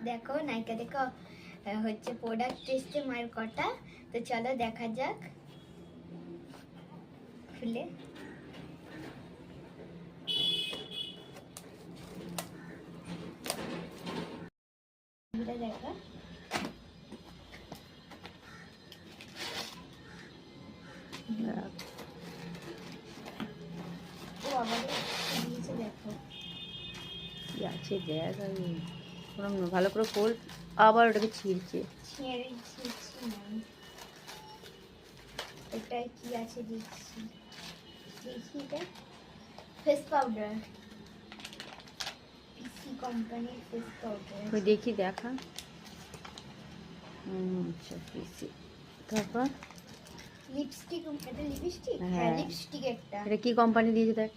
দেখো নায়িকা দেখো হচ্ছে প্রোডাক্ট টেস্টে মায়ের কটা, তো চলো দেখা যাক খুলে। দেখো ও আবার দিয়েছে, দেখো কি আছে দেখ আমি ভালো করে খোল। আবার ওটাকে ছিঁড়ছে। এটাই কি আছে দেখছি, দেখি এটা ফেস পাউডার, পিসি কোম্পানির ফেস পাউডার। ওই দেখি দেখা। আচ্ছা পিসি। তারপর লিপস্টিক, এটা লিপস্টিক, হ্যাঁ লিপস্টিক একটা। এটা কি কোম্পানি দিয়েছে দেখ।